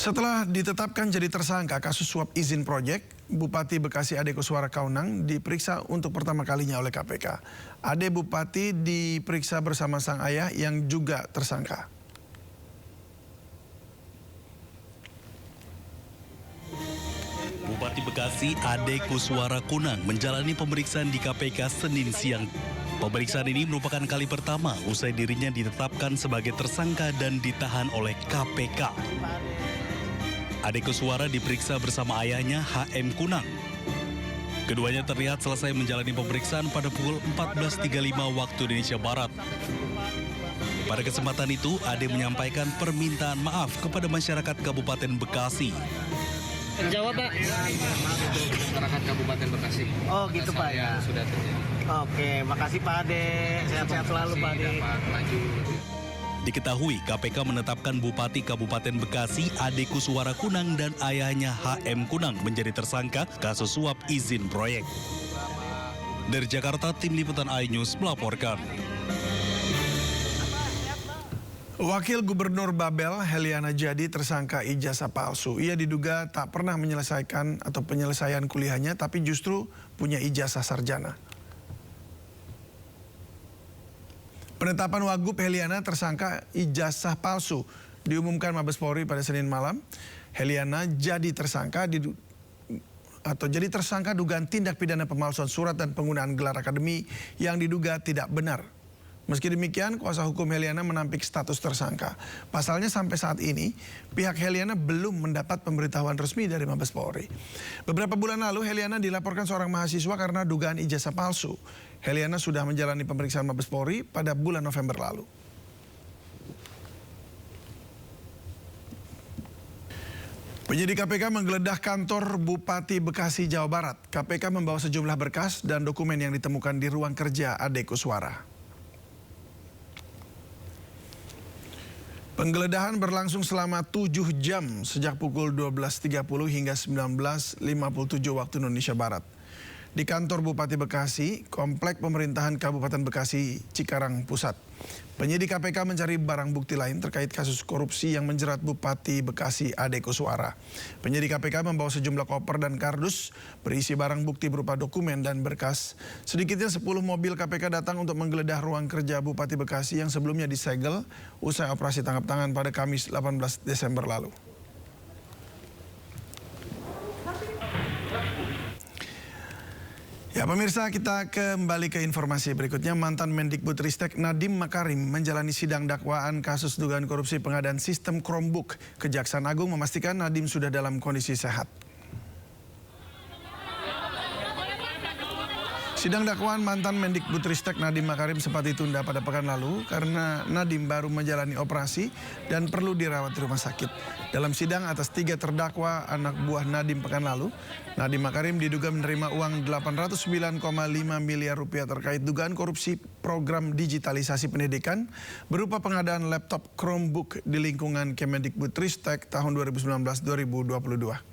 Setelah ditetapkan jadi tersangka kasus suap izin proyek, Bupati Bekasi Ade Kuswara Kaunang diperiksa untuk pertama kalinya oleh KPK. Ade Bupati diperiksa bersama sang ayah yang juga tersangka. Bupati Bekasi Ade Kuswara Kaunang menjalani pemeriksaan di KPK Senin siang. Pemeriksaan ini merupakan kali pertama usai dirinya ditetapkan sebagai tersangka dan ditahan oleh KPK. Ade Kuswara diperiksa bersama ayahnya HM Kaunang. Keduanya terlihat selesai menjalani pemeriksaan pada pukul 14.35 waktu Indonesia Barat. Pada kesempatan itu, Ade menyampaikan permintaan maaf kepada masyarakat Kabupaten Bekasi. Jawab, Pak. Masyarakat Kabupaten Bekasi. Oh, gitu, Pak, ya. Sudah terjadi. Oke, makasih Pak Ade. Sehat-sehat selalu, Pak Ade. Dapat maju. Diketahui KPK menetapkan Bupati Kabupaten Bekasi Ade Kuswara Kaunang dan ayahnya HM Kaunang menjadi tersangka kasus suap izin proyek. Dari Jakarta, Tim Liputan iNews melaporkan. Wakil Gubernur Babel Heliana Jadi tersangka ijazah palsu. Ia diduga tak pernah menyelesaikan atau penyelesaian kuliahnya tapi justru punya ijazah sarjana. Penetapan Wagub Heliana tersangka ijazah palsu diumumkan Mabes Polri pada Senin malam. Heliana jadi tersangka dugaan tindak pidana pemalsuan surat dan penggunaan gelar akademi yang diduga tidak benar. Meski demikian, kuasa hukum Heliana menampik status tersangka. Pasalnya sampai saat ini, pihak Heliana belum mendapat pemberitahuan resmi dari Mabes Polri. Beberapa bulan lalu, Heliana dilaporkan seorang mahasiswa karena dugaan ijazah palsu. Heliana sudah menjalani pemeriksaan Mabes Polri pada bulan November lalu. Penyidik KPK menggeledah kantor Bupati Bekasi, Jawa Barat. KPK membawa sejumlah berkas dan dokumen yang ditemukan di ruang kerja Ade Kuswara. Penggeledahan berlangsung selama 7 jam sejak pukul 12.30 hingga 19.57 waktu Indonesia Barat. Di kantor Bupati Bekasi, Komplek Pemerintahan Kabupaten Bekasi, Cikarang Pusat. Penyidik KPK mencari barang bukti lain terkait kasus korupsi yang menjerat Bupati Bekasi Ade Kuswara. Penyidik KPK membawa sejumlah koper dan kardus berisi barang bukti berupa dokumen dan berkas. Sedikitnya 10 mobil KPK datang untuk menggeledah ruang kerja Bupati Bekasi yang sebelumnya disegel usai operasi tangkap tangan pada Kamis 18 Desember lalu. Ya pemirsa, kita kembali ke informasi berikutnya. Mantan Mendikbudristek Nadiem Makarim menjalani sidang dakwaan kasus dugaan korupsi pengadaan sistem Chromebook. Kejaksaan Agung memastikan Nadiem sudah dalam kondisi sehat. Sidang dakwaan mantan Mendikbudristek Nadiem Makarim sempat ditunda pada pekan lalu karena Nadiem baru menjalani operasi dan perlu dirawat di rumah sakit. Dalam sidang atas 3 terdakwa anak buah Nadiem pekan lalu, Nadiem Makarim diduga menerima uang 809,5 miliar rupiah terkait dugaan korupsi program digitalisasi pendidikan berupa pengadaan laptop Chromebook di lingkungan Kemendikbudristek tahun 2019-2022.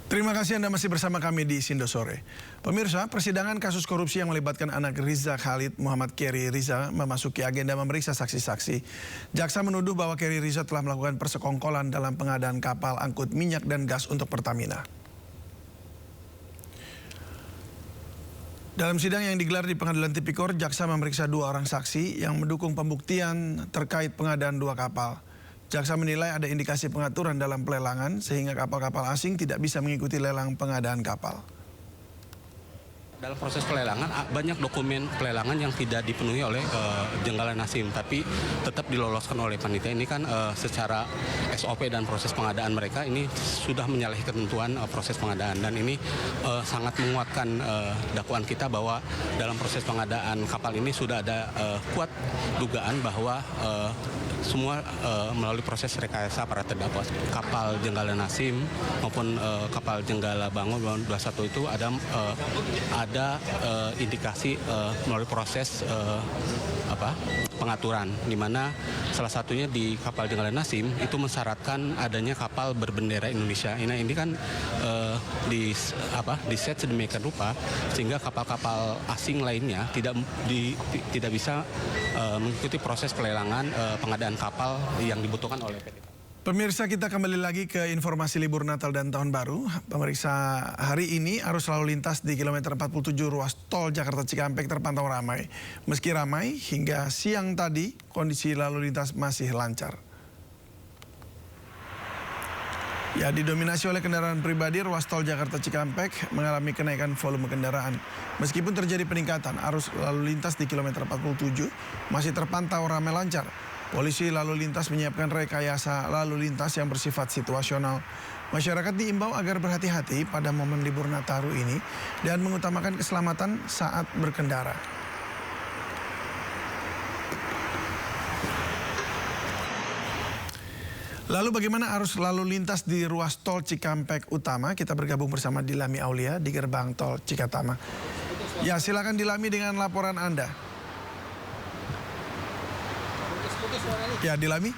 Terima kasih Anda masih bersama kami di Sindo Sore. Pemirsa, persidangan kasus korupsi yang melibatkan anak Riza Khalid Muhammad Keri Riza memasuki agenda memeriksa saksi-saksi. Jaksa menuduh bahwa Keri Riza telah melakukan persekongkolan dalam pengadaan kapal angkut minyak dan gas untuk Pertamina. Dalam sidang yang digelar di Pengadilan Tipikor, jaksa memeriksa 2 orang saksi yang mendukung pembuktian terkait pengadaan 2 kapal. Jaksa menilai ada indikasi pengaturan dalam pelelangan sehingga kapal-kapal asing tidak bisa mengikuti lelang pengadaan kapal. Dalam proses pelelangan banyak dokumen pelelangan yang tidak dipenuhi oleh Jenggala Nasim, tapi tetap diloloskan oleh panitia. Ini kan secara SOP dan proses pengadaan mereka ini sudah menyalahi ketentuan proses pengadaan, dan ini sangat menguatkan dakwaan kita bahwa dalam proses pengadaan kapal ini sudah ada kuat dugaan bahwa semua melalui proses rekayasa para terdakwa. Kapal Jenggala Nasim maupun kapal Jenggala Bangun 21 itu ada indikasi melalui proses pengaturan, di mana salah satunya di kapal Jenggala Nasim itu mensyaratkan adanya kapal berbendera Indonesia. Ini kan set sedemikian rupa sehingga kapal-kapal asing lainnya tidak bisa mengikuti proses pelelangan pengadaan kapal yang dibutuhkan oleh PT. Pemirsa, kita kembali lagi ke informasi libur Natal dan Tahun Baru. Pemirsa, hari ini arus lalu lintas di kilometer 47 ruas tol Jakarta Cikampek terpantau ramai. Meski ramai, hingga siang tadi kondisi lalu lintas masih lancar. Ya, didominasi oleh kendaraan pribadi, ruas tol Jakarta Cikampek mengalami kenaikan volume kendaraan. Meskipun terjadi peningkatan, arus lalu lintas di kilometer 47 masih terpantau ramai lancar. Polisi lalu lintas menyiapkan rekayasa lalu lintas yang bersifat situasional. Masyarakat diimbau agar berhati-hati pada momen libur Nataru ini dan mengutamakan keselamatan saat berkendara. Lalu bagaimana arus lalu lintas di ruas tol Cikampek Utama? Kita bergabung bersama Dilami Aulia di gerbang tol Cikatama. Ya, silakan Dilami dengan laporan Anda. Ya, Dilami.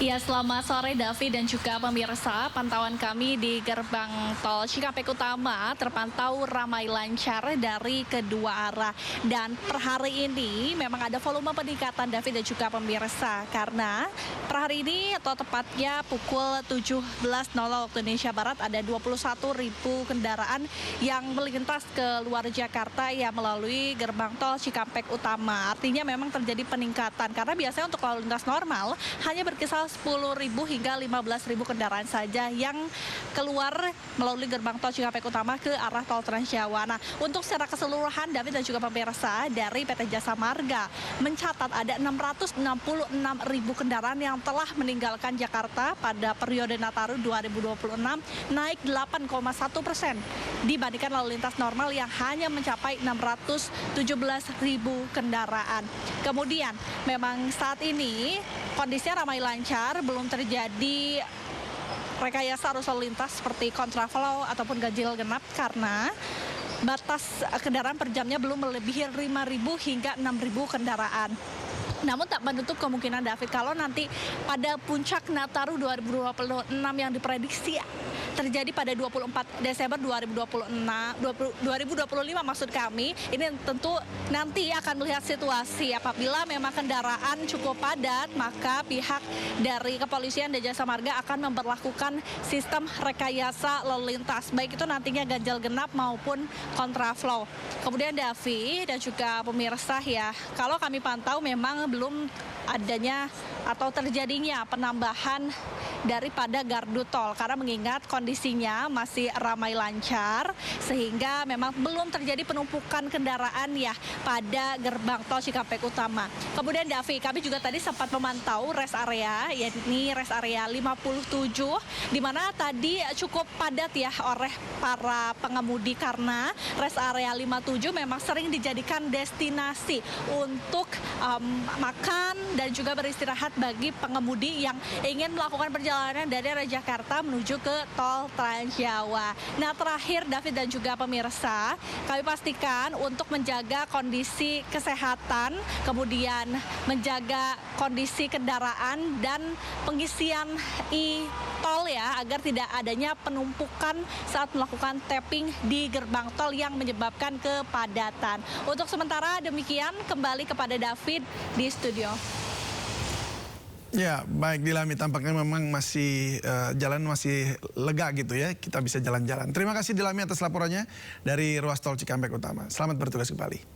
Ya, selamat sore Davi dan juga pemirsa. Pantauan kami di gerbang tol Cikampek Utama terpantau ramai lancar dari kedua arah. Dan per hari ini memang ada volume peningkatan Davi dan juga pemirsa. Karena per hari ini atau tepatnya pukul 17.00 waktu Indonesia Barat ada 21.000 kendaraan yang melintas ke luar Jakarta yang melalui gerbang tol Cikampek Utama. Artinya memang terjadi peningkatan. Karena biasanya untuk lalu lintas normal hanya berkisar 10.000 hingga 15.000 kendaraan saja yang keluar melalui gerbang tol Cikampek Utama ke arah tol Trans Jawa. Nah, untuk secara keseluruhan David dan juga pemirsa dari PT Jasa Marga mencatat ada 666.000 kendaraan yang telah meninggalkan Jakarta pada periode Nataru 2026, naik 8,1% dibandingkan lalu lintas normal yang hanya mencapai 617.000 kendaraan. Kemudian memang saat ini kondisinya ramai lancar, belum terjadi rekayasa arus lalu lintas seperti kontraflow ataupun ganjil genap karena batas kendaraan per jamnya belum melebihi 5.000 hingga 6.000 kendaraan. Namun tak menutup kemungkinan David kalau nanti pada puncak Nataru 2026 yang diprediksi terjadi pada 24 Desember 2025 maksud kami, ini tentu nanti akan melihat situasi. Apabila memang kendaraan cukup padat, maka pihak dari kepolisian dan Jasa Marga akan memperlakukan sistem rekayasa lalu lintas, baik itu nantinya ganjil genap maupun kontraflow. Kemudian Davi dan juga pemirsa ya, kalau kami pantau memang belum adanya atau terjadinya penambahan daripada gardu tol karena mengingat kondisinya masih ramai lancar sehingga memang belum terjadi penumpukan kendaraan ya pada gerbang tol Cikampek Utama. Kemudian Davi, kami juga tadi sempat memantau rest area, yakni rest area 57 di mana tadi cukup padat ya oleh para pengemudi karena rest area 57 memang sering dijadikan destinasi untuk makan dan juga beristirahat bagi pengemudi yang ingin melakukan perjalanan dari arah Jakarta menuju ke tol Trans Jawa. Nah, terakhir David dan juga pemirsa, kami pastikan untuk menjaga kondisi kesehatan, kemudian menjaga kondisi kendaraan dan pengisian e-tol ya, agar tidak adanya penumpukan saat melakukan tapping di gerbang tol yang menyebabkan kepadatan. Untuk sementara demikian, kembali kepada David di studio. Ya, baik Dilami, tampaknya memang masih jalan masih lega gitu ya, kita bisa jalan-jalan. Terima kasih Dilami atas laporannya dari ruas tol Cikampek Utama. Selamat bertugas kembali.